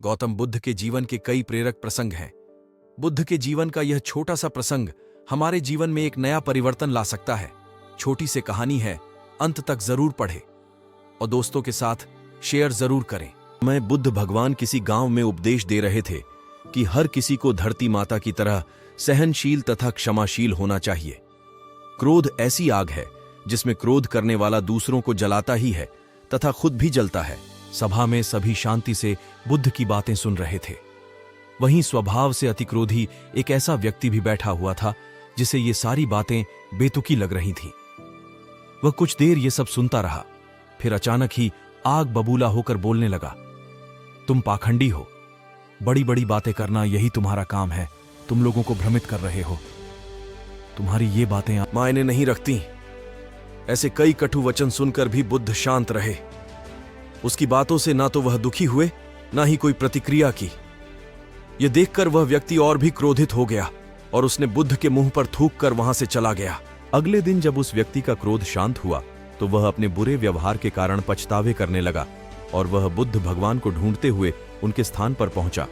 गौतम बुद्ध के जीवन के कई प्रेरक प्रसंग हैं। बुद्ध के जीवन का यह छोटा सा प्रसंग हमारे जीवन में एक नया परिवर्तन ला सकता है। छोटी सी कहानी है, अंत तक जरूर पढ़ें और दोस्तों के साथ शेयर जरूर करें। मैं बुद्ध भगवान किसी गांव में उपदेश दे रहे थे कि हर किसी को धरती माता की तरह सहनशील तथा क्षमाशील होना चाहिए। क्रोध ऐसी आग है जिसमें क्रोध करने वाला दूसरों को जलाता ही है तथा खुद भी जलता है। सभा में सभी शांति से बुद्ध की बातें सुन रहे थे। वहीं स्वभाव से अतिक्रोधी एक ऐसा व्यक्ति भी बैठा हुआ था जिसे ये सारी बातें बेतुकी लग रही थीं। वह कुछ देर ये सब सुनता रहा, फिर अचानक ही आग बबूला होकर बोलने लगा, तुम पाखंडी हो, बड़ी बड़ी बातें करना यही तुम्हारा काम है, तुम लोगों को भ्रमित कर रहे हो, तुम्हारी ये बातें मायने नहीं रखती। ऐसे कई कटु वचन सुनकर भी बुद्ध शांत रहे। उसकी बातों से ना तो वह दुखी हुए ना ही कोई प्रतिक्रिया की। यह देखकर वह व्यक्ति और भी क्रोधित हो गया और उसने बुद्ध के मुंह पर थूक कर वहां से चला गया। अगले दिन जब उस व्यक्ति का क्रोध शांत हुआ तो वह अपने बुरे व्यवहार के कारण पछतावे करने लगा और वह बुद्ध भगवान को ढूंढते हुए उनके स्थान पर पहुंचा।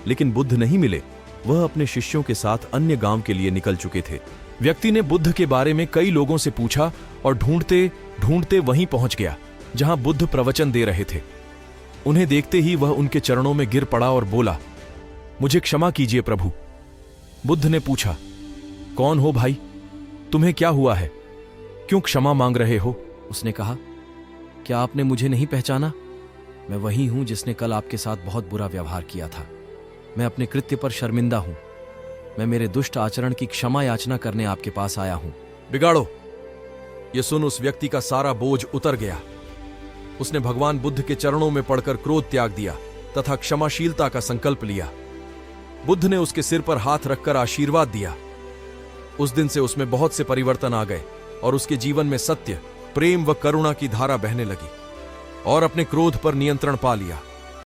लेकिन बुद्ध नहीं मिले। वह अपने शिष्यों के साथ अन्य गांव के लिए निकल चुके थे। व्यक्ति ने बुद्ध के बारे में कई लोगों से पूछा और ढूंढते ढूंढते वहीं पहुंच गया जहां बुद्ध प्रवचन दे रहे थे। उन्हें देखते ही वह उनके चरणों में गिर पड़ा और बोला, मुझे क्षमा कीजिए प्रभु। बुद्ध ने पूछा, कौन हो भाई, तुम्हें क्या हुआ है, क्यों क्षमा मांग रहे हो? उसने कहा, क्या आपने मुझे नहीं पहचाना? मैं वही हूं जिसने कल आपके साथ बहुत बुरा व्यवहार किया था। मैं अपने कृत्य पर शर्मिंदा हूं। मैं मेरे दुष्ट आचरण की क्षमा याचना करने आपके पास आया हूं। बिगाड़ो। यह सुन उस व्यक्ति का सारा बोझ उतर गया। उसने भगवान बुद्ध के चरणों में पड़कर क्रोध त्याग दिया तथा क्षमाशीलता का संकल्प लिया। बुद्ध ने उसके सिर पर हाथ रखकर आशीर्वाद दिया। उस दिन से उसमें बहुत से परिवर्तन आ गए और उसके जीवन में सत्य, प्रेम व करुणा की धारा बहने लगी और अपने क्रोध पर नियंत्रण पा लिया।